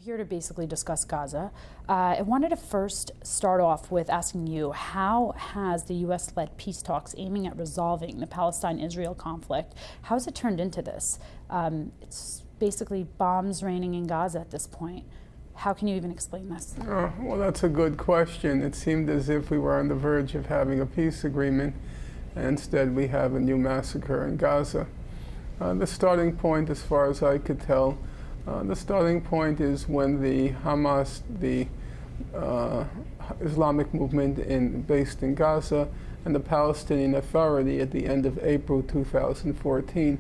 here to basically discuss Gaza. I wanted to first start off with asking you, how has the U.S.-led peace talks aiming at resolving the Palestine-Israel conflict, how has it turned into this? It's basically bombs raining in Gaza at this point. How can you even explain this? Well, that's a good question. It seemed as if we were on the verge of having a peace agreement, and instead we have a new massacre in Gaza. The starting point, as far as I could tell, the starting point is when the Hamas, the Islamic movement based in Gaza, and the Palestinian Authority at the end of April 2014,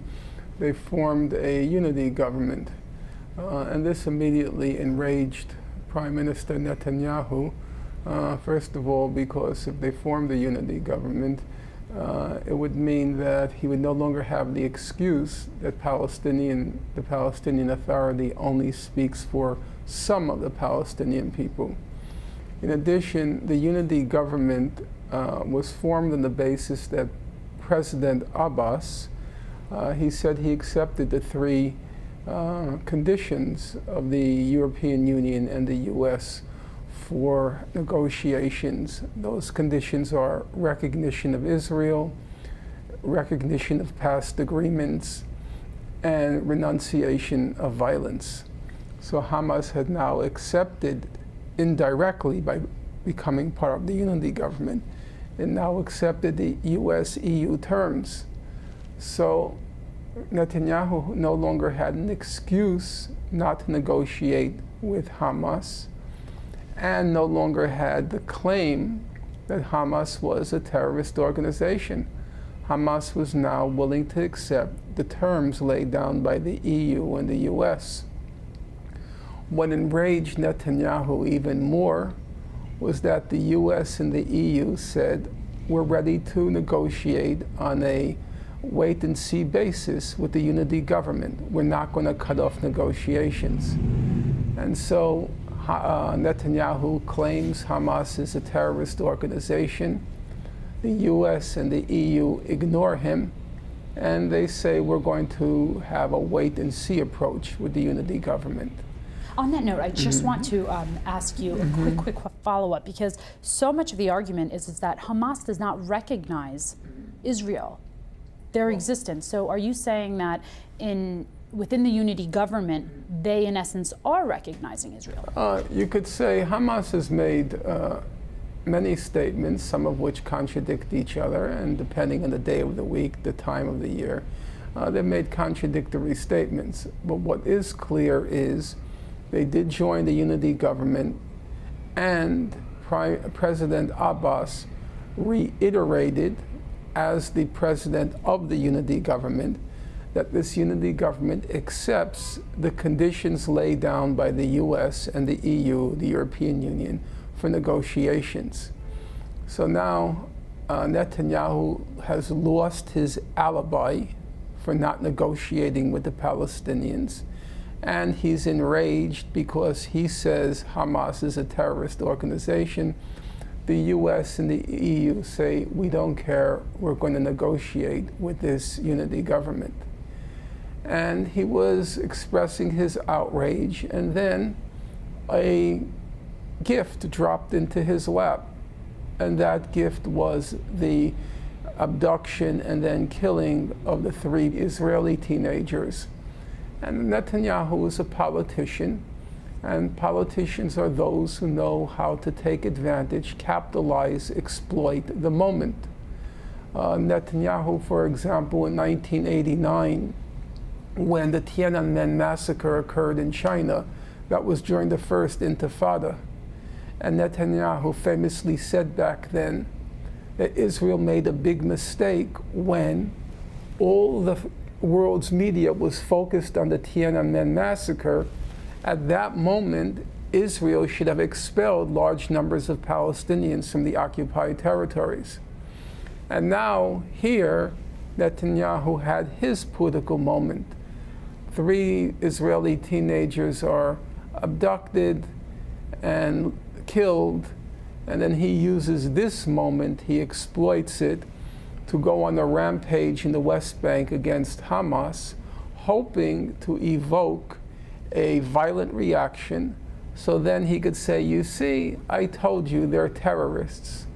they formed a unity government. And this immediately enraged Prime Minister Netanyahu, first of all, because if they formed a unity government, it would mean that he would no longer have the excuse that the Palestinian Authority only speaks for some of the Palestinian people. In addition, the unity government was formed on the basis that President Abbas, he said he accepted the three conditions of the European Union and the U.S. for negotiations. Those conditions are recognition of Israel, recognition of past agreements, and renunciation of violence. So Hamas had now accepted indirectly by becoming part of the unity government, and now accepted the US-EU terms. So Netanyahu no longer had an excuse not to negotiate with Hamas, and no longer had the claim that Hamas was a terrorist organization. Hamas was now willing to accept the terms laid down by the EU and the US. What enraged Netanyahu even more was that the US and the EU said, we're ready to negotiate on a wait-and-see basis with the unity government. We're not going to cut off negotiations. And so Netanyahu claims Hamas is a terrorist organization. The US and the EU ignore him, and they say we're going to have a wait-and-see approach with the unity government. On that note, I just want to ask you a quick follow-up, because so much of the argument is that Hamas does not recognize Israel, their existence. So are you saying that within the unity government, they in essence are recognizing Israel? You could say Hamas has made many statements, some of which contradict each other, and depending on the day of the week, the time of the year, they've made contradictory statements. But what is clear is they did join the unity government, and President Abbas reiterated as the president of the unity government that this unity government accepts the conditions laid down by the US and the EU, the European Union, for negotiations. So now Netanyahu has lost his alibi for not negotiating with the Palestinians, and he's enraged because he says Hamas is a terrorist organization. The US and the EU say, we don't care, we're going to negotiate with this unity government. And he was expressing his outrage, and then a gift dropped into his lap. And that gift was the abduction and then killing of the three Israeli teenagers. And Netanyahu is a politician, and politicians are those who know how to take advantage, capitalize, exploit the moment. Netanyahu, for example, in 1989, when the Tiananmen massacre occurred in China, that was during the first Intifada. And Netanyahu famously said back then that Israel made a big mistake when all the world's media was focused on the Tiananmen massacre. At that moment, Israel should have expelled large numbers of Palestinians from the occupied territories. And now here, Netanyahu had his political moment. 3 Israeli teenagers are abducted and killed, and then he uses this moment, he exploits it to go on a rampage in the West Bank against Hamas, hoping to evoke a violent reaction. So then he could say, you see, I told you they're terrorists.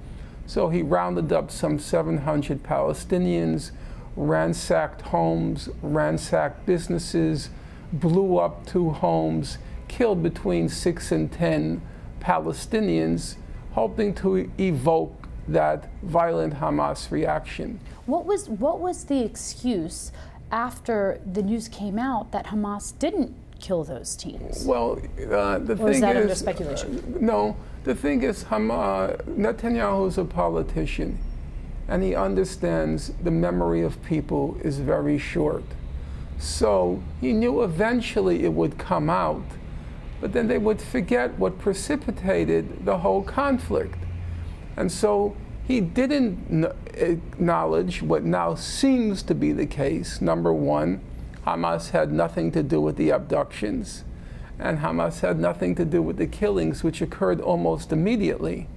So he rounded up some 700 Palestinians, ransacked homes, ransacked businesses, blew up 2 homes, killed between 6 and 10 Palestinians, hoping to evoke that violent Hamas reaction. What was the excuse after the news came out that Hamas didn't kill those teens? Well, the or thing that is, under speculation? No, the thing is, Netanyahu is a politician, and he understands the memory of people is very short. So he knew eventually it would come out, but then they would forget what precipitated the whole conflict. And so he didn't acknowledge what now seems to be the case. Number one, Hamas had nothing to do with the abductions, and Hamas had nothing to do with the killings, which occurred almost immediately.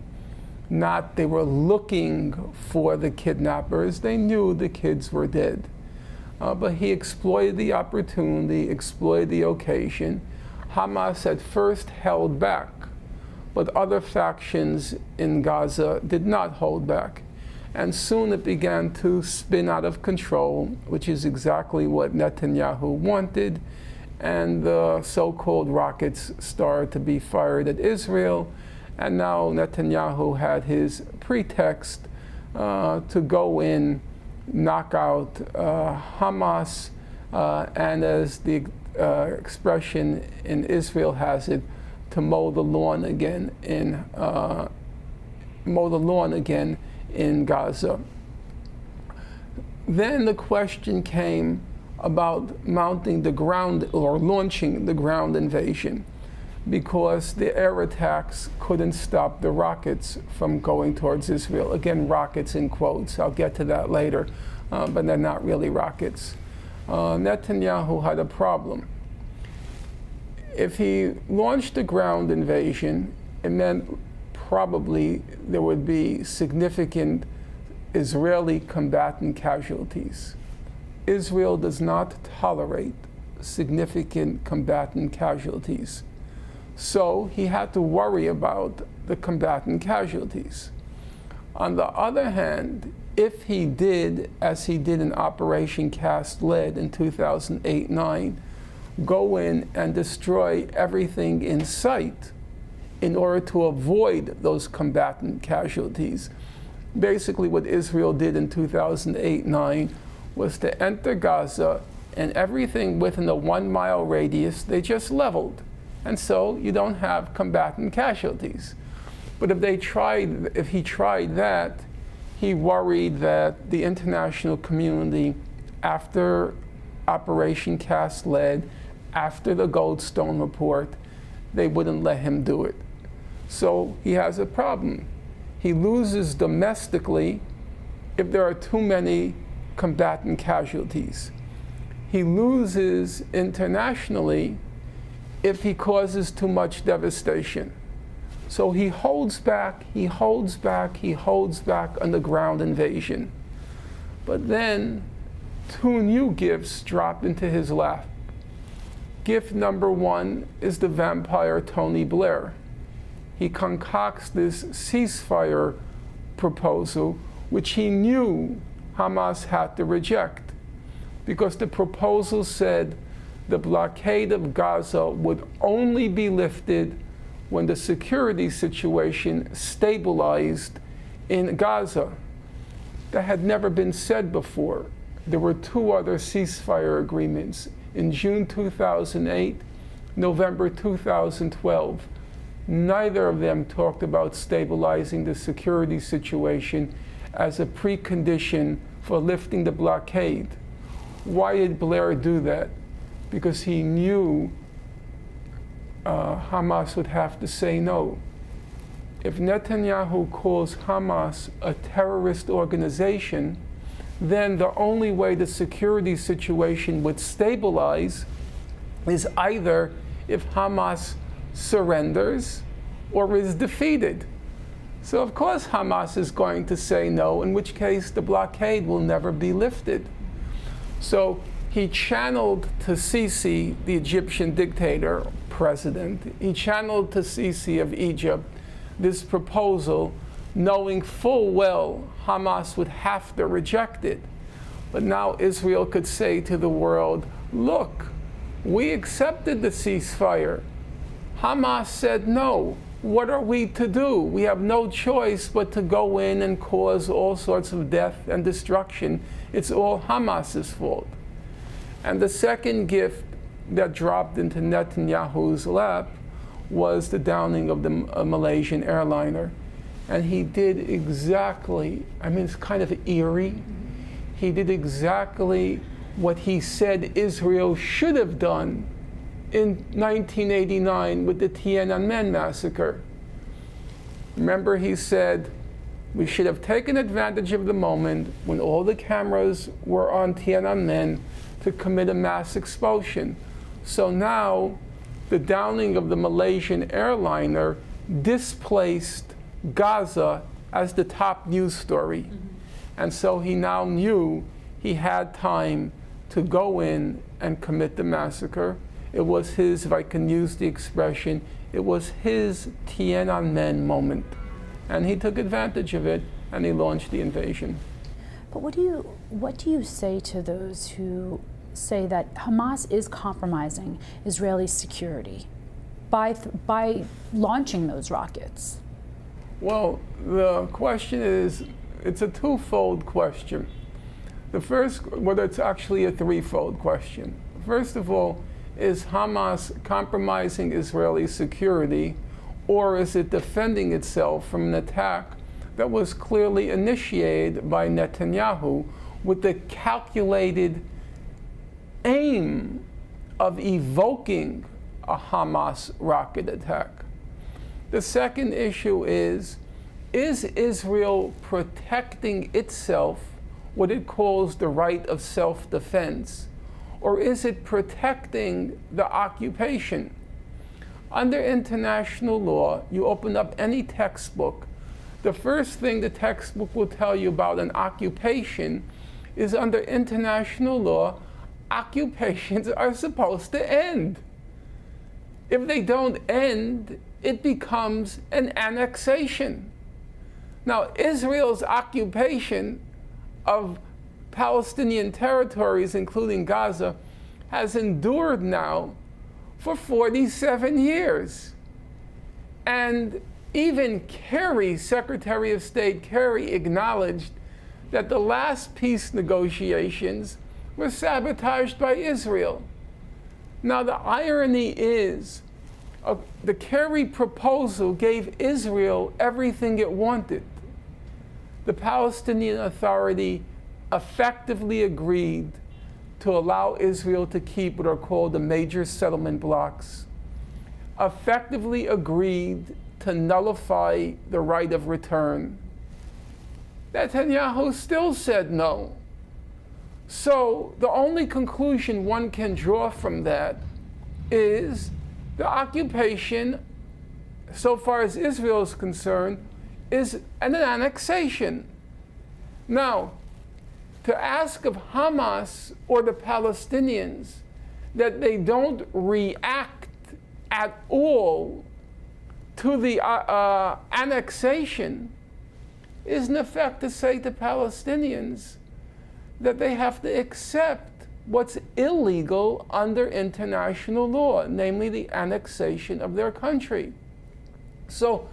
Not they were looking for the kidnappers, they knew the kids were dead. But he exploited the opportunity, exploited the occasion. Hamas at first held back, but other factions in Gaza did not hold back. And soon it began to spin out of control, which is exactly what Netanyahu wanted. And the so-called rockets started to be fired at Israel. And now Netanyahu had his pretext to go in, knock out Hamas, and as the expression in Israel has it, to mow the lawn again in Gaza. Then the question came about mounting the ground or launching the ground invasion, because the air attacks couldn't stop the rockets from going towards Israel. Again, rockets in quotes. I'll get to that later, but they're not really rockets. Netanyahu had a problem. If he launched a ground invasion, it meant probably there would be significant Israeli combatant casualties. Israel does not tolerate significant combatant casualties. So he had to worry about the combatant casualties. On the other hand, if he did, as he did in Operation Cast Lead in 2008-9, go in and destroy everything in sight in order to avoid those combatant casualties. Basically what Israel did in 2008-9 was to enter Gaza, and everything within a 1-mile radius they just leveled. And so you don't have combatant casualties. But if he tried that, he worried that the international community, after Operation Cast Lead, after the Goldstone report, they wouldn't let him do it. So he has a problem. He loses domestically if there are too many combatant casualties. He loses internationally if he causes too much devastation. So he holds back, he holds back, he holds back on the ground invasion. But then 2 new gifts drop into his lap. Gift number 1 is the vampire Tony Blair. He concocts this ceasefire proposal, which he knew Hamas had to reject, because the proposal said the blockade of Gaza would only be lifted when the security situation stabilized in Gaza. That had never been said before. There were 2 other ceasefire agreements in June 2008, November 2012. Neither of them talked about stabilizing the security situation as a precondition for lifting the blockade. Why did Blair do that? Because he knew Hamas would have to say no. If Netanyahu calls Hamas a terrorist organization, then the only way the security situation would stabilize is either if Hamas surrenders or is defeated. So of course Hamas is going to say no, in which case the blockade will never be lifted. So he channeled to Sisi, the Egyptian dictator, president, he channeled to Sisi of Egypt this proposal, knowing full well Hamas would have to reject it. But now Israel could say to the world, look, we accepted the ceasefire. Hamas said no. What are we to do? We have no choice but to go in and cause all sorts of death and destruction. It's all Hamas's fault. And the second gift that dropped into Netanyahu's lap was the downing of the Malaysian airliner. And he did exactly, I mean, it's kind of eerie. He did exactly what he said Israel should have done in 1989 with the Tiananmen massacre. Remember, he said, we should have taken advantage of the moment when all the cameras were on Tiananmen to commit a mass expulsion. So now, the downing of the Malaysian airliner displaced Gaza as the top news story. And so he now knew he had time to go in and commit the massacre. It was his, if I can use the expression, it was his Tiananmen moment. And he took advantage of it, and he launched the invasion. But what do you say to those who say that Hamas is compromising Israeli security by launching those rockets? Well, the question is, it's a twofold question. The first, well, it's actually a threefold question. First of all, is Hamas compromising Israeli security, or is it defending itself from an attack that was clearly initiated by Netanyahu with the calculated aim of evoking a Hamas rocket attack? The second issue is Israel protecting itself, what it calls the right of self-defense, or is it protecting the occupation? Under international law, you open up any textbook, the first thing the textbook will tell you about an occupation is under international law, occupations are supposed to end. If they don't end, it becomes an annexation. Now, Israel's occupation of Palestinian territories, including Gaza, has endured now for 47 years. And even Kerry, Secretary of State Kerry, acknowledged that the last peace negotiations were sabotaged by Israel. Now, the irony is, the Kerry proposal gave Israel everything it wanted. The Palestinian Authority effectively agreed to allow Israel to keep what are called the major settlement blocks, effectively agreed to nullify the right of return. Netanyahu still said no. So the only conclusion one can draw from that is the occupation, so far as Israel is concerned, is an annexation. Now, to ask of Hamas or the Palestinians that they don't react at all to the annexation is in effect to say to Palestinians that they have to accept what's illegal under international law, namely the annexation of their country. So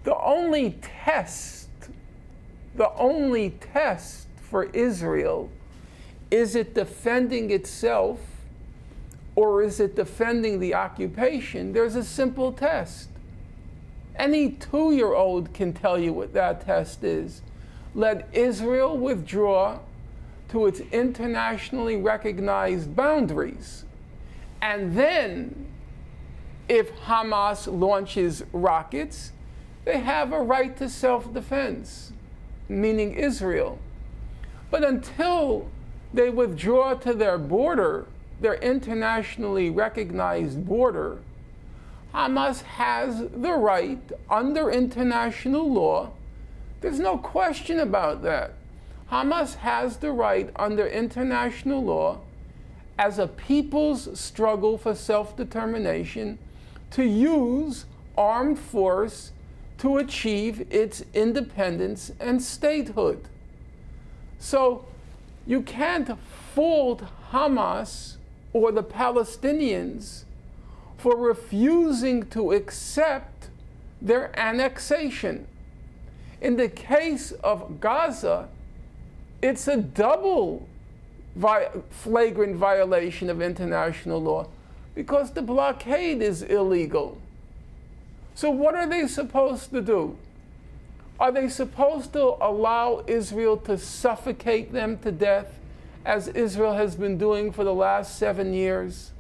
the only test for Israel, is it defending itself or is it defending the occupation? There's a simple test. Any 2-year-old can tell you what that test is. Let Israel withdraw to its internationally recognized boundaries. And then, if Hamas launches rockets, they have a right to self-defense, meaning Israel. But until they withdraw to their border, their internationally recognized border, Hamas has the right, under international law, there's no question about that. Hamas has the right, under international law, as a people's struggle for self-determination to use armed force to achieve its independence and statehood. So you can't fault Hamas or the Palestinians for refusing to accept their annexation. In the case of Gaza, it's a double flagrant violation of international law because the blockade is illegal. So what are they supposed to do? Are they supposed to allow Israel to suffocate them to death, as Israel has been doing for the last 7 years?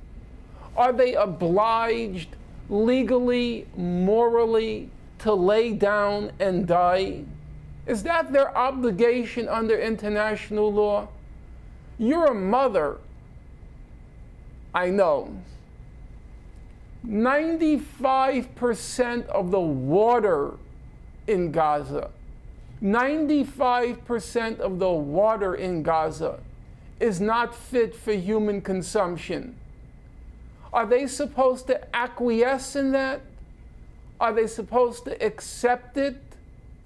Are they obliged legally, morally, to lay down and die? Is that their obligation under international law? You're a mother. I know. 95% of the water in Gaza, 95% of the water in Gaza is not fit for human consumption. Are they supposed to acquiesce in that? Are they supposed to accept it?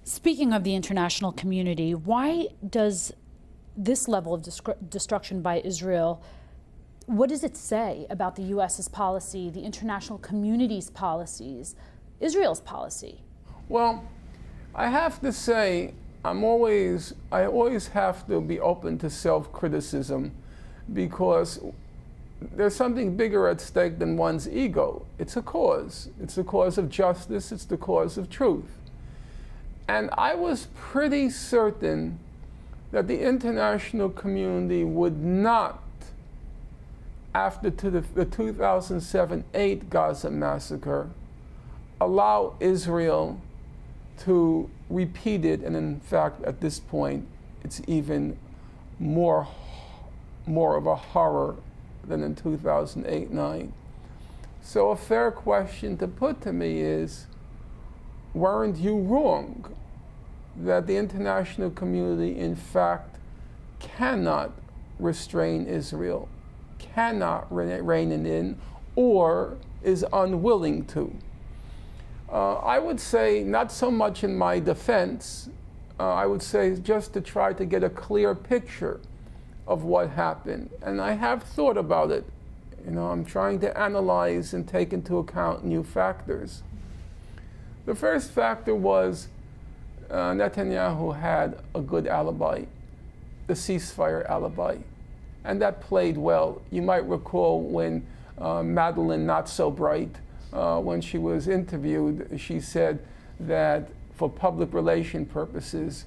Speaking of the international community, why does this level of destruction by Israel, what does it say about the U.S.'s policy, the international community's policies, Israel's policy? Well, I have to say, I always have to be open to self-criticism because there's something bigger at stake than one's ego. It's a cause. It's the cause of justice. It's the cause of truth. And I was pretty certain that the international community would not, after the 2007-8 Gaza massacre, allow Israel to repeat it. And in fact, at this point, it's even more of a horror than in 2008-9. So a fair question to put to me is, weren't you wrong that the international community, in fact, cannot restrain Israel, cannot rein it in, or is unwilling to? I would say not so much in my defense, I would say just to try to get a clear picture of what happened. And I have thought about it. You know, I'm trying to analyze and take into account new factors. The first factor was Netanyahu had a good alibi, the ceasefire alibi, and that played well. You might recall when Madeleine Not So Bright, when she was interviewed, she said that for public relation purposes,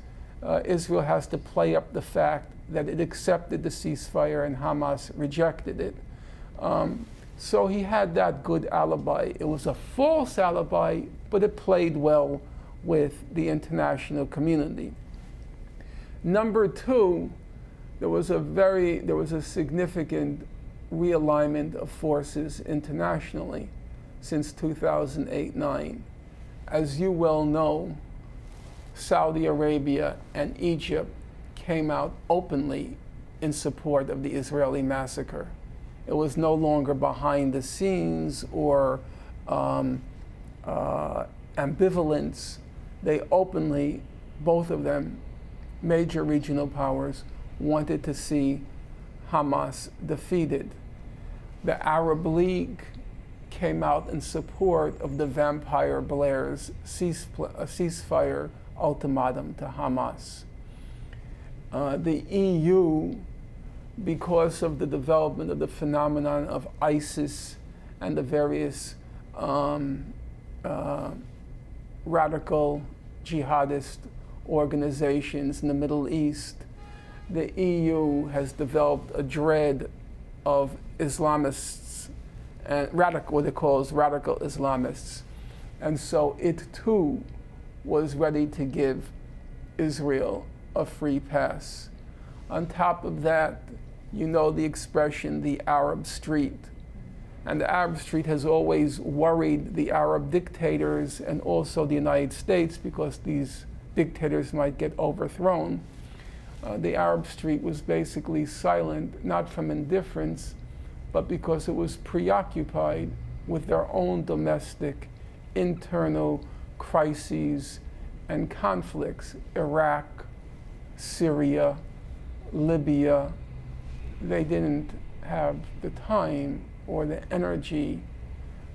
Israel has to play up the fact that it accepted the ceasefire and Hamas rejected it. So he had that good alibi. It was a false alibi, but it played well with the international community. Number two, there was a significant realignment of forces internationally since 2008-9. As you well know, Saudi Arabia and Egypt came out openly in support of the Israeli massacre. It was no longer behind the scenes or ambivalence. They openly, both of them, major regional powers, wanted to see Hamas defeated. The Arab League came out in support of the Vampire Blair's ceasefire ultimatum to Hamas. The EU, because of the development of the phenomenon of ISIS and the various radical jihadist organizations in the Middle East, the EU has developed a dread of Islamists and what it calls radical Islamists. And so it too was ready to give Israel a free pass. On top of that, you know the expression, the Arab Street. And the Arab Street has always worried the Arab dictators and also the United States because these dictators might get overthrown. The Arab Street was basically silent, not from indifference, but because it was preoccupied with their own domestic internal crises and conflicts. Iraq, Syria, Libya. They didn't have the time or the energy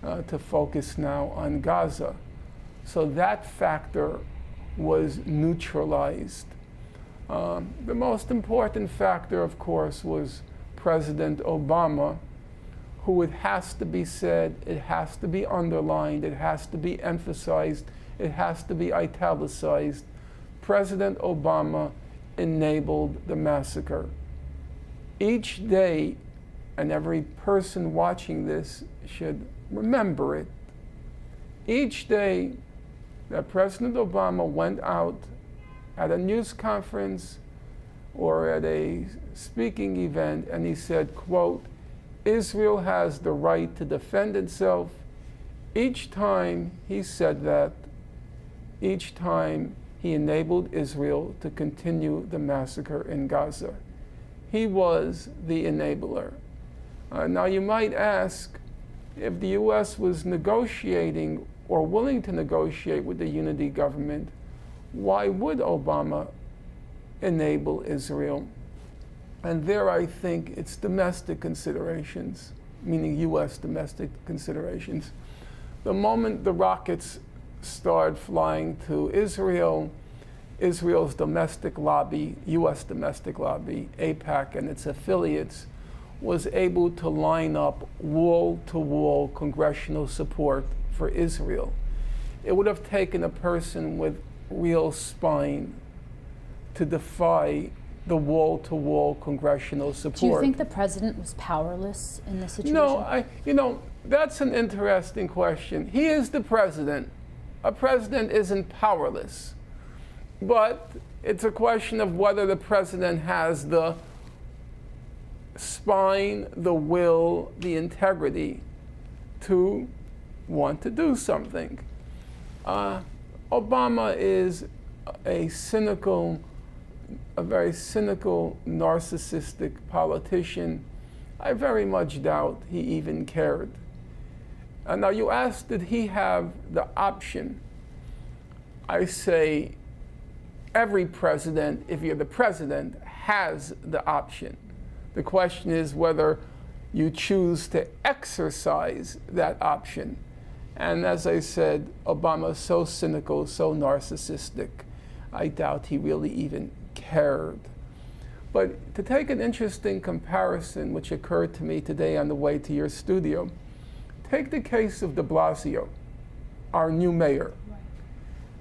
to focus now on Gaza. So that factor was neutralized. The most important factor, of course, was President Obama, who, it has to be said, it has to be underlined, it has to be emphasized, it has to be italicized. President Obama enabled the massacre. Each day, and every person watching this should remember it, each day that President Obama went out at a news conference or at a speaking event and he said, quote, Israel has the right to defend itself. Each time he said that, each time he enabled Israel to continue the massacre in Gaza. He was the enabler. Now you might ask, if the US was negotiating or willing to negotiate with the unity government, why would Obama enable Israel? And there I think it's domestic considerations, meaning US domestic considerations. The moment the rockets started flying to Israel, Israel's domestic lobby, US domestic lobby, AIPAC and its affiliates, was able to line up wall-to-wall congressional support for Israel. It would have taken a person with real spine to defy the wall-to-wall congressional support. Do you think the president was powerless in this situation? No, that's an interesting question. He is the president. A president isn't powerless. But it's a question of whether the president has the spine, the will, the integrity to want to do something. Obama is a very cynical, narcissistic politician. I very much doubt he even cared. Now you asked, did he have the option? I say every president, if you're the president, has the option. The question is whether you choose to exercise that option. And as I said, Obama is so cynical, so narcissistic, I doubt he really even cared. But to take an interesting comparison, which occurred to me today on the way to your studio, take the case of de Blasio, our new mayor. Right.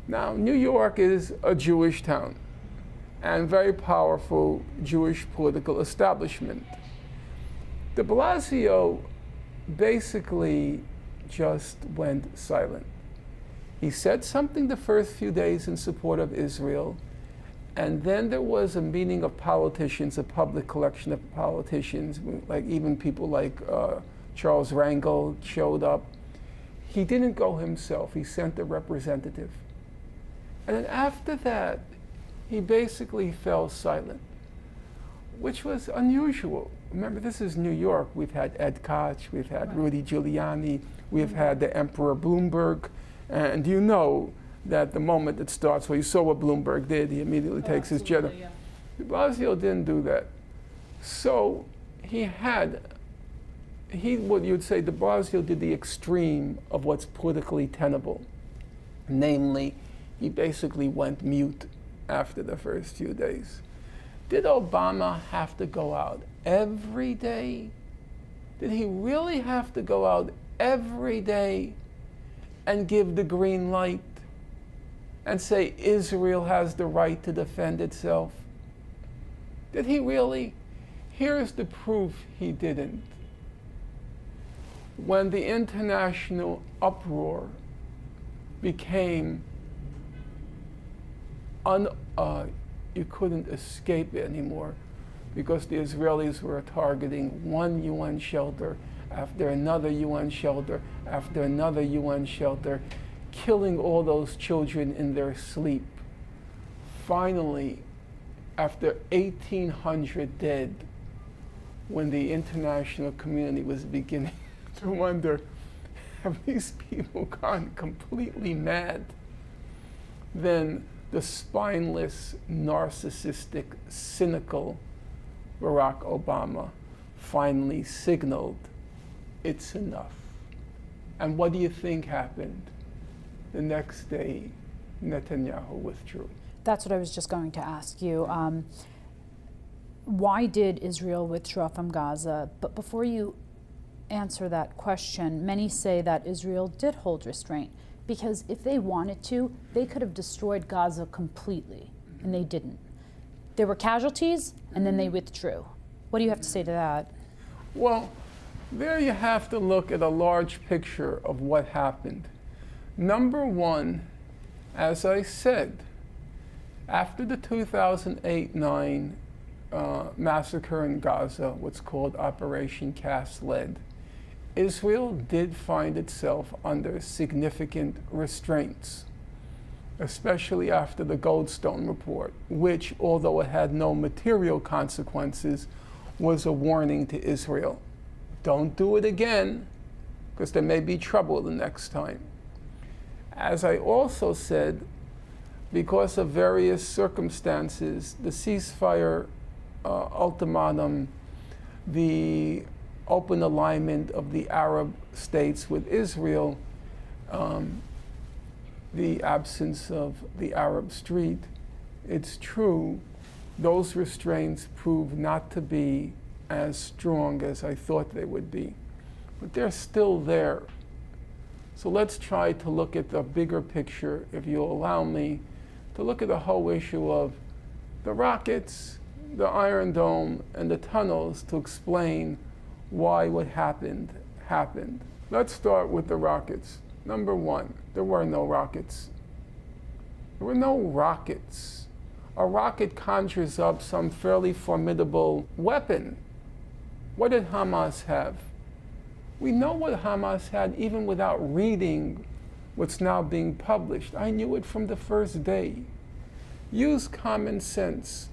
Now, New York is a Jewish town and very powerful Jewish political establishment. De Blasio basically just went silent. He said something the first few days in support of Israel, and then there was a meeting of politicians, a public collection of politicians, like even people like Charles Rangel showed up. He didn't go himself, he sent a representative. And then after that, he basically fell silent, which was unusual. Remember, this is New York. We've had Ed Koch, we've had Rudy Giuliani, we've had the Emperor Bloomberg, and you know that the moment it starts, well, you saw what Bloomberg did, he immediately takes his jet. Yeah. De Blasio didn't do that. So what you'd say, de Blasio did the extreme of what's politically tenable. Namely, he basically went mute after the first few days. Did Obama have to go out every day? Did he really have to go out every day and give the green light and say Israel has the right to defend itself? Did he really? Here's the proof he didn't. When the international uproar became you couldn't escape it anymore, because the Israelis were targeting one UN shelter after another UN shelter after another UN shelter, killing all those children in their sleep. Finally, after 1,800 dead, when the international community was beginning to wonder, have these people gone completely mad? Then the spineless, narcissistic, cynical Barack Obama finally signaled, it's enough. And what do you think happened? The next day, Netanyahu withdrew. That's what I was just going to ask you. Why did Israel withdraw from Gaza? But before you answer that question, many say that Israel did hold restraint, because if they wanted to, they could have destroyed Gaza completely, and they didn't. There were casualties, and then they withdrew. What do you have to say to that? Well, there you have to look at a large picture of what happened. Number one, as I said, after the 2008-9 massacre in Gaza, what's called Operation Cast Lead, Israel did find itself under significant restraints, especially after the Goldstone report, which, although it had no material consequences, was a warning to Israel. Don't do it again, because there may be trouble the next time. As I also said, because of various circumstances, the ceasefire ultimatum, the open alignment of the Arab states with Israel, the absence of the Arab street, it's true, those restraints proved not to be as strong as I thought they would be. But they're still there. So let's try to look at the bigger picture, if you'll allow me, to look at the whole issue of the rockets, the Iron Dome, and the tunnels to explain why what happened, happened. Let's start with the rockets. Number one, there were no rockets. There were no rockets. A rocket conjures up some fairly formidable weapon. What did Hamas have? We know what Hamas had even without reading what's now being published. I knew it from the first day. Use common sense.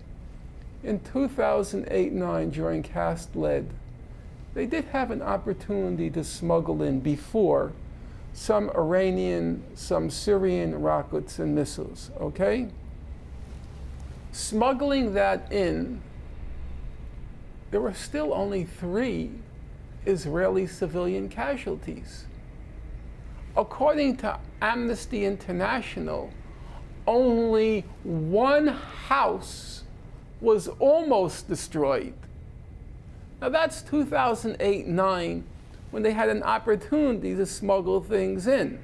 In 2008-9, during Cast Lead, they did have an opportunity to smuggle in before some Iranian, some Syrian rockets and missiles, okay? Smuggling that in, there were still only 3 Israeli civilian casualties. According to Amnesty International, only 1 house was almost destroyed. Now that's 2008-9, when they had an opportunity to smuggle things in.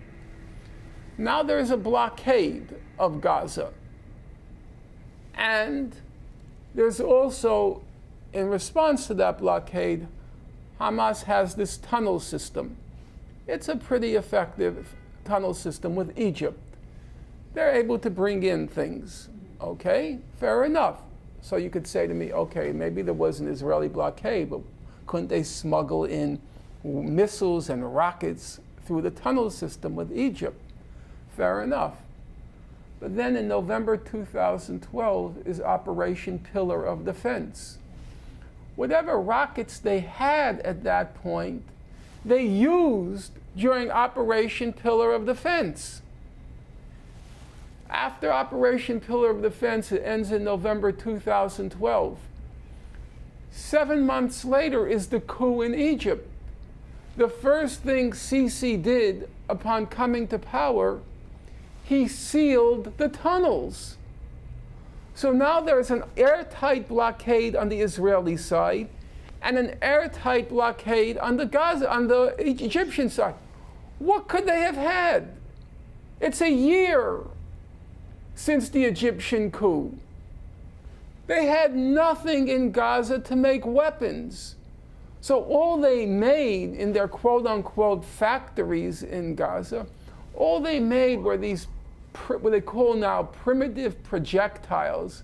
Now there's a blockade of Gaza. And there's also, in response to that blockade, Hamas has this tunnel system. It's a pretty effective tunnel system with Egypt. They're able to bring in things, okay? Fair enough. So you could say to me, okay, maybe there was an Israeli blockade, but couldn't they smuggle in missiles and rockets through the tunnel system with Egypt? Fair enough. But then in November 2012 is Operation Pillar of Defense. Whatever rockets they had at that point, they used during Operation Pillar of Defense. After Operation Pillar of Defense, it ends in November 2012. 7 months later is the coup in Egypt. The first thing Sisi did upon coming to power, he sealed the tunnels. So now there's an airtight blockade on the Israeli side and an airtight blockade on the Egyptian side. What could they have had? It's a year since the Egyptian coup. They had nothing in Gaza to make weapons. So all they made in their quote-unquote factories in Gaza, all they made were these what they call now primitive projectiles,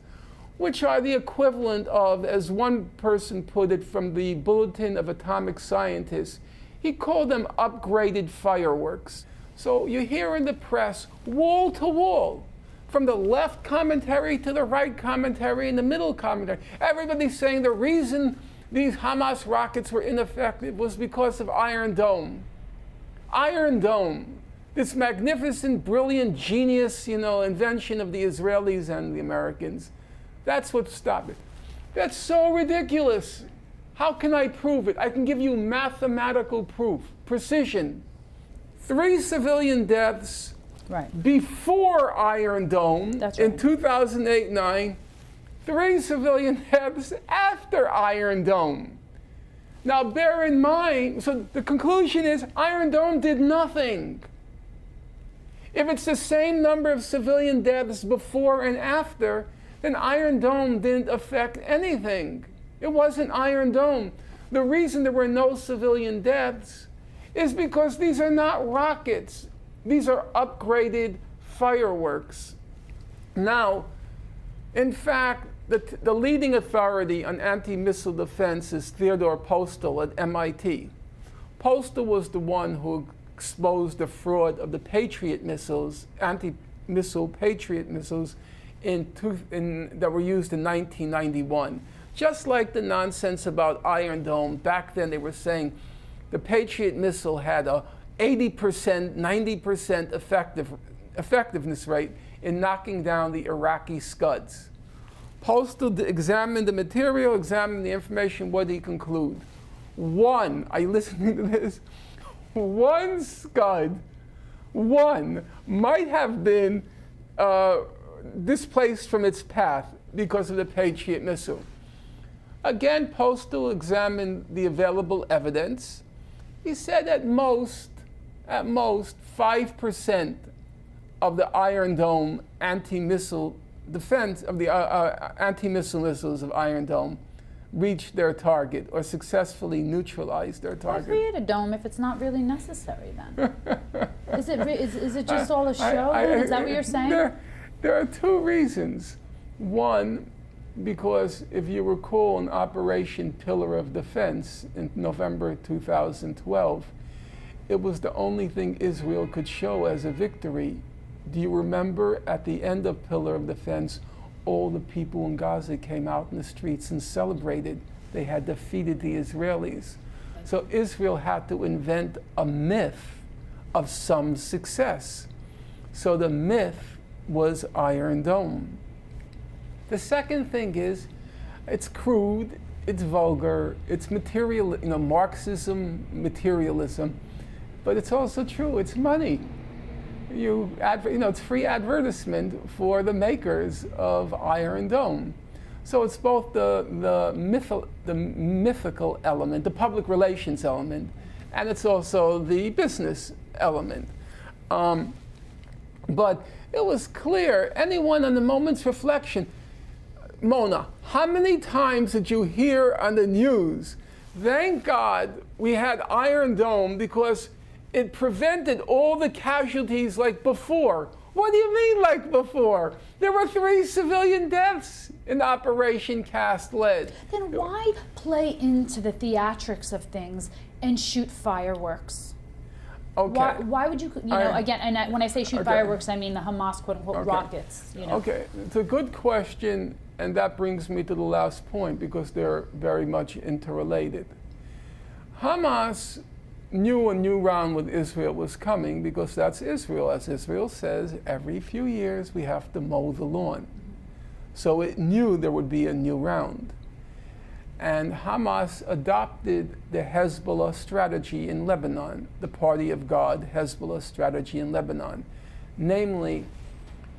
which are the equivalent of, as one person put it from the Bulletin of Atomic Scientists, he called them upgraded fireworks. So you hear in the press, wall to wall, from the left commentary to the right commentary and the middle commentary, everybody's saying the reason these Hamas rockets were ineffective was because of Iron Dome. Iron Dome, this magnificent, brilliant, genius, invention of the Israelis and the Americans. That's what stopped it. That's so ridiculous. How can I prove it? I can give you mathematical proof, precision. 3 civilian deaths before Iron Dome in 2008-9, 3 civilian deaths after Iron Dome. Now bear in mind, so the conclusion is Iron Dome did nothing. If it's the same number of civilian deaths before and after, then Iron Dome didn't affect anything. It wasn't Iron Dome. The reason there were no civilian deaths is because these are not rockets. These are upgraded fireworks. Now, in fact, the leading authority on anti-missile defense is Theodore Postel at MIT. Postel was the one who exposed the fraud of the Patriot missiles, anti-missile Patriot missiles that were used in 1991. Just like the nonsense about Iron Dome, back then they were saying the Patriot missile had a 80%, 90% effectiveness rate in knocking down the Iraqi Scuds. Postel examined the material, examined the information. What did he conclude? Are you listening to this? One Scud, might have been displaced from its path because of the Patriot missile. Again, Postel examined the available evidence. He said at most 5% of the Iron Dome anti-missile defense of the anti-missile missiles of Iron Dome reached their target or successfully neutralized their target. Why create a dome if it's not really necessary then? Is it just all a show? Is that what you're saying? There are 2 reasons. One, because if you recall in Operation Pillar of Defense in November 2012, it was the only thing Israel could show as a victory. Do you remember at the end of Pillar of Defense, all the people in Gaza came out in the streets and celebrated. They had defeated the Israelis. So Israel had to invent a myth of some success. So the myth was Iron Dome. The second thing is, it's crude, it's vulgar, it's material, Marxism, materialism, but it's also true, it's money. It's free advertisement for the makers of Iron Dome. So it's both the mythical element, the public relations element, and it's also the business element. But it was clear, anyone on the moment's reflection, Mona, how many times did you hear on the news, thank God we had Iron Dome because it prevented all the casualties like before? What do you mean like before? There were 3 civilian deaths in Operation Cast Lead. Then why play into the theatrics of things and shoot fireworks? Okay. Why would you, again, and when I say shoot fireworks, I mean the Hamas quote-unquote rockets. Okay, it's a good question, and that brings me to the last point because they're very much interrelated. Hamas knew a new round with Israel was coming because that's Israel. As Israel says, every few years we have to mow the lawn. So it knew there would be a new round. And Hamas adopted the Hezbollah strategy in Lebanon, the Party of God Hezbollah strategy in Lebanon. Namely,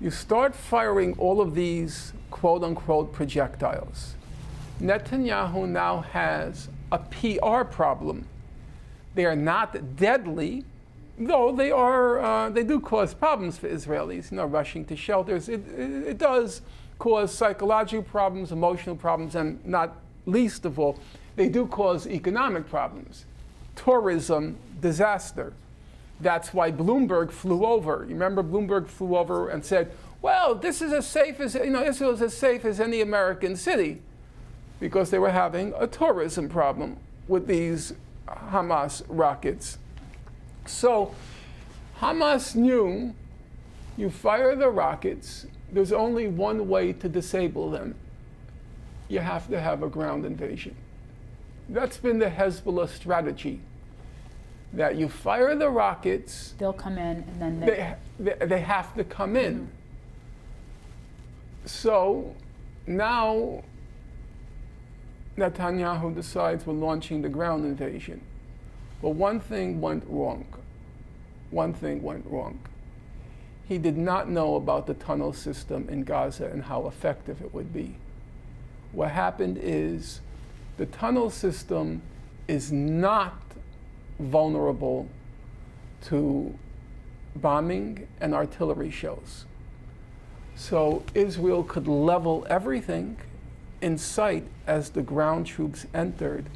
you start firing all of these quote-unquote projectiles. Netanyahu now has a PR problem. They are not deadly, though they do cause problems for Israelis, rushing to shelters. It does cause psychological problems, emotional problems, and not least of all, they do cause economic problems. Tourism, disaster. That's why Bloomberg flew over. You remember Bloomberg flew over and said, well, this is as safe as, Israel is as safe as any American city, because they were having a tourism problem with these Hamas rockets. So Hamas knew you fire the rockets, there's only one way to disable them. You have to have a ground invasion. That's been the Hezbollah strategy, that you fire the rockets, they'll come in, and then they have to come in. So now Netanyahu decides we're launching the ground invasion. But one thing went wrong. One thing went wrong. He did not know about the tunnel system in Gaza and how effective it would be. What happened is the tunnel system is not vulnerable to bombing and artillery shells. So Israel could level everything in sight as the ground troops entered.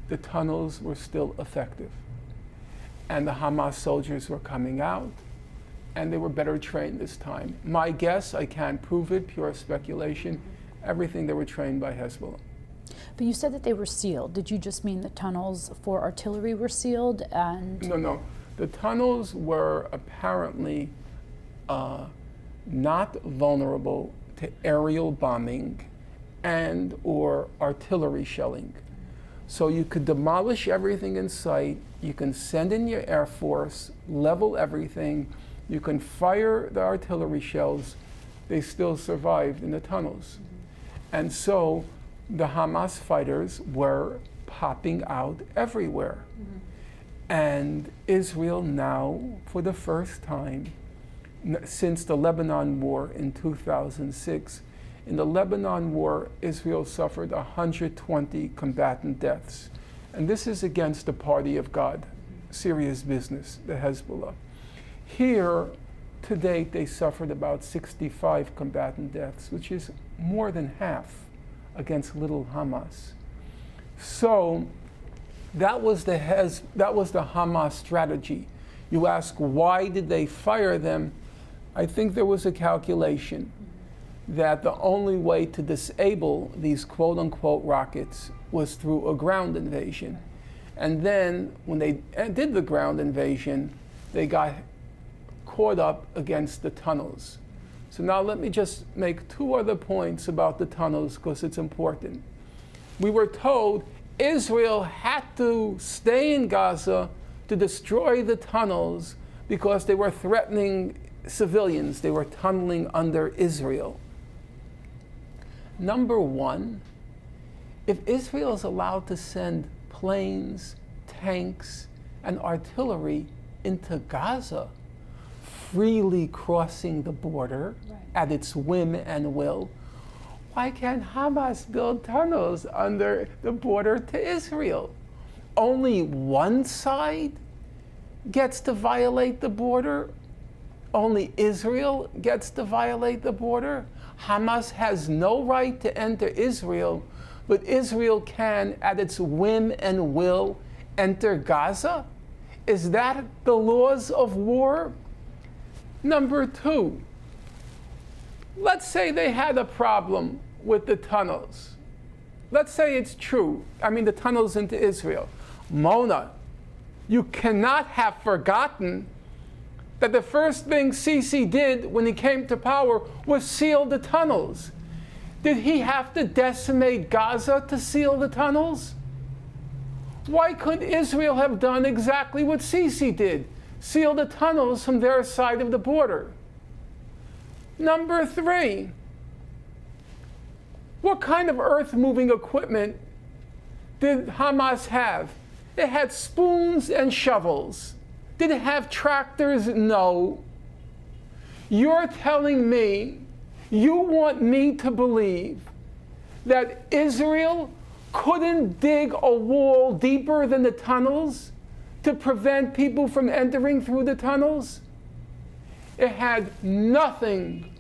The tunnels were still effective. And the Hamas soldiers were coming out, and they were better trained this time. My guess, I can't prove it, pure speculation, everything they were trained by Hezbollah. But you said that they were sealed. Did you just mean the tunnels for artillery were sealed? And No. The tunnels were apparently not vulnerable to aerial bombing and or artillery shelling. So you could demolish everything in sight, you can send in your Air Force, level everything, you can fire the artillery shells, they still survived in the tunnels. And so the Hamas fighters were popping out everywhere. And Israel now, for the first time, since the Lebanon War in 2006, in the Lebanon War, Israel suffered 120 combatant deaths. And this is against the party of God, serious business, the Hezbollah. Here, to date, they suffered about 65 combatant deaths, which is more than half against little Hamas. So that was the Hamas strategy. You ask, why did they fire them? I think there was a calculation that the only way to disable these quote-unquote rockets was through a ground invasion. And then when they did the ground invasion, they got caught up against the tunnels. So now let me just make two other points about the tunnels because it's important. We were told Israel had to stay in Gaza to destroy the tunnels because they were threatening civilians. They were tunneling under Israel. Number one, if Israel is allowed to send planes, tanks, and artillery into Gaza, freely crossing the border at its whim and will, why can't Hamas build tunnels under the border to Israel? Only one side gets to violate the border? Only Israel gets to violate the border? Hamas has no right to enter Israel, but Israel can, at its whim and will, enter Gaza? Is that the laws of war? Number two, let's say they had a problem with the tunnels. Let's say it's true. I mean, the tunnels into Israel. Mona, you cannot have forgotten that the first thing Sisi did when he came to power was seal the tunnels. Did he have to decimate Gaza to seal the tunnels? Why couldn't Israel have done exactly what Sisi did? Seal the tunnels from their side of the border. Number three, what kind of earth-moving equipment did Hamas have? It had spoons and shovels. Did it have tractors? No. You're telling me, you want me to believe that Israel couldn't dig a wall deeper than the tunnels to prevent people from entering through the tunnels? It had nothing.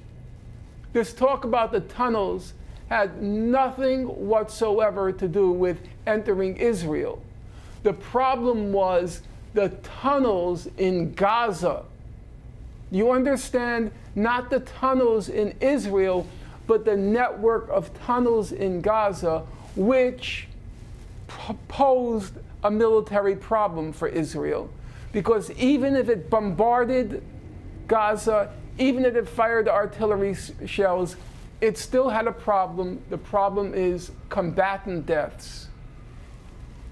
This talk about the tunnels had nothing whatsoever to do with entering Israel. The problem was the tunnels in Gaza. You understand? Not the tunnels in Israel, but the network of tunnels in Gaza, which posed a military problem for Israel. Because even if it bombarded Gaza, even if it fired artillery shells, it still had a problem. The problem is combatant deaths.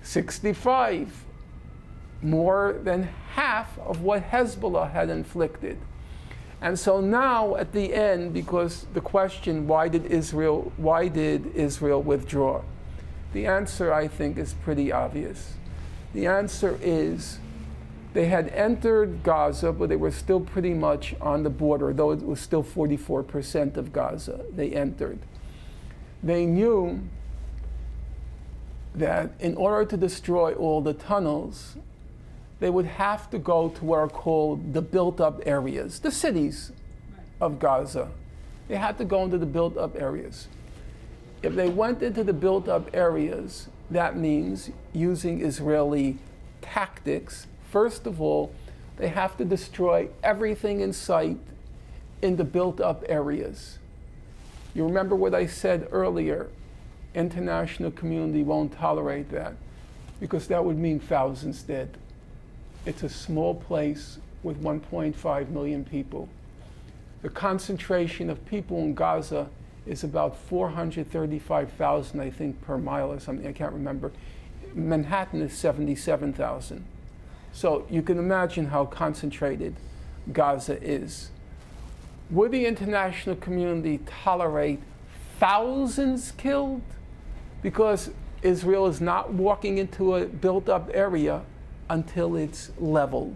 65, more than half of what Hezbollah had inflicted. And so now at the end, because the question, why did Israel withdraw? The answer, I think, is pretty obvious. The answer is they had entered Gaza, but they were still pretty much on the border, though it was still 44% of Gaza they entered. They knew that in order to destroy all the tunnels, they would have to go to what are called the built-up areas, the cities of Gaza. They had to go into the built-up areas. If they went into the built-up areas, that means using Israeli tactics. First of all, they have to destroy everything in sight in the built-up areas. You remember what I said earlier, international community won't tolerate that because that would mean thousands dead. It's a small place with 1.5 million people. The concentration of people in Gaza is about 435,000, I think, per mile or something, I can't remember. Manhattan is 77,000. So you can imagine how concentrated Gaza is. Would the international community tolerate thousands killed? Because Israel is not walking into a built-up area until it's leveled.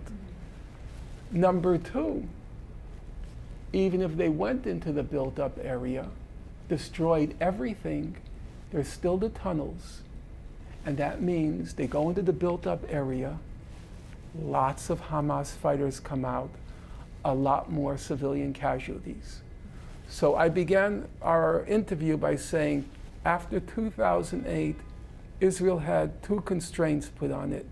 Number two, even if they went into the built-up area, destroyed everything, there's still the tunnels. And that means they go into the built-up area, lots of Hamas fighters come out, a lot more civilian casualties. So I began our interview by saying, after 2008, Israel had two constraints put on it.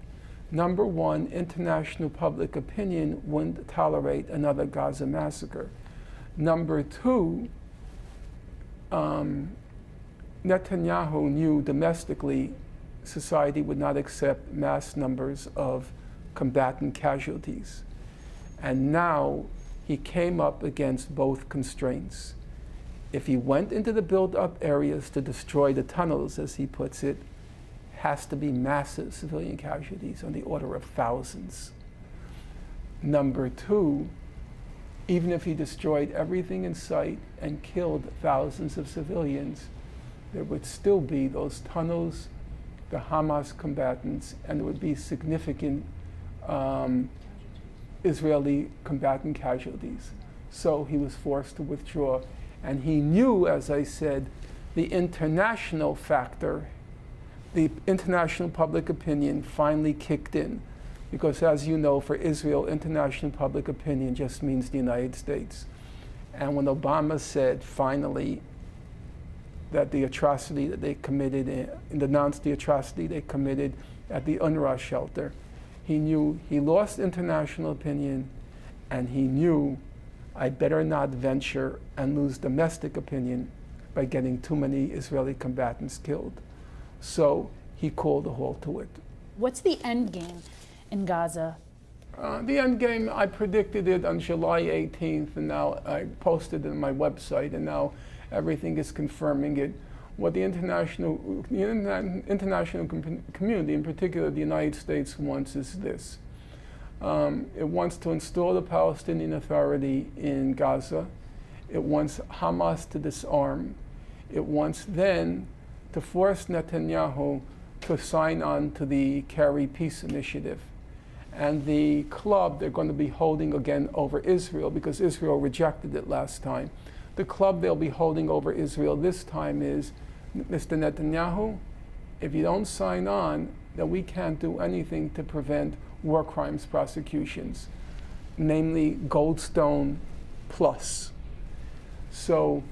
Number one, international public opinion wouldn't tolerate another Gaza massacre. Number two, Netanyahu knew domestically society would not accept mass numbers of combatant casualties. And now he came up against both constraints. If he went into the built-up areas to destroy the tunnels, as he puts it, has to be massive civilian casualties on the order of thousands. Number two, even if he destroyed everything in sight and killed thousands of civilians, there would still be those tunnels, the Hamas combatants, and there would be significant Israeli combatant casualties. So he was forced to withdraw. And he knew, as I said, the international factor, the international public opinion finally kicked in. Because as you know, for Israel, international public opinion just means the United States. And when Obama said finally that the atrocity that they committed, and denounced the atrocity they committed at the UNRWA shelter, he knew he lost international opinion, and he knew I better not venture and lose domestic opinion by getting too many Israeli combatants killed. So he called a halt to it. What's the end game in Gaza? The end game, I predicted it on July 18th, and now I posted it on my website, and now everything is confirming it. What the international community, in particular the United States, wants is this. It wants to install the Palestinian Authority in Gaza. It wants Hamas to disarm. It wants then to force Netanyahu to sign on to the Kerry Peace Initiative. And the club they're going to be holding again over Israel, because Israel rejected it last time. The club they'll be holding over Israel this time is, Mr. Netanyahu, if you don't sign on, then we can't do anything to prevent war crimes prosecutions, namely Goldstone plus. So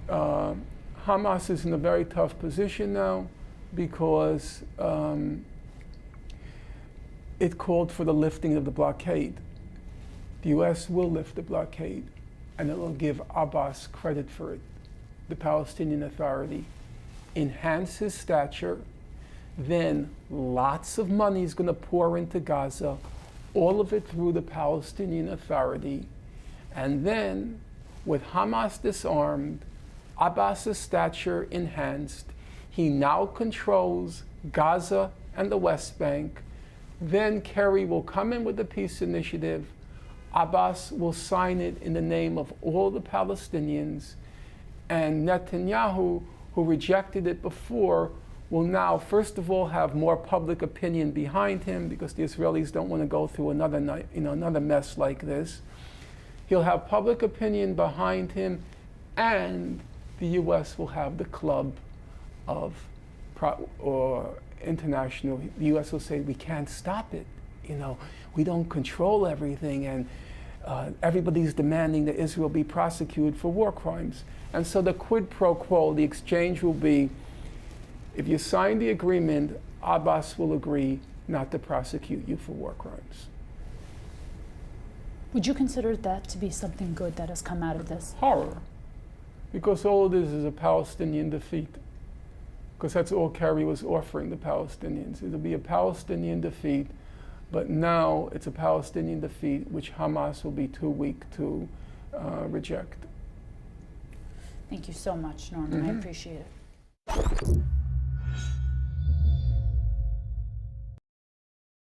Hamas is in a very tough position now because it called for the lifting of the blockade. The US will lift the blockade, and it will give Abbas credit for it, the Palestinian Authority, enhance his stature. Then lots of money is going to pour into Gaza, all of it through the Palestinian Authority. And then, with Hamas disarmed, Abbas's stature enhanced, he now controls Gaza and the West Bank. Then Kerry will come in with the peace initiative. Abbas will sign it in the name of all the Palestinians. And Netanyahu, who rejected it before, will now, first of all, have more public opinion behind him because the Israelis don't want to go through another mess like this. He'll have public opinion behind him, and the U.S. will have the club of international. The U.S. will say, we can't stop it. We don't control everything, and everybody's demanding that Israel be prosecuted for war crimes. And so the quid pro quo, the exchange will be, if you sign the agreement, Abbas will agree not to prosecute you for war crimes. Would you consider that to be something good that has come out of this? Horror. Because all it is a Palestinian defeat. Because that's all Kerry was offering the Palestinians. It'll be a Palestinian defeat, but now it's a Palestinian defeat which Hamas will be too weak to reject. Thank you so much, Norman. I appreciate it.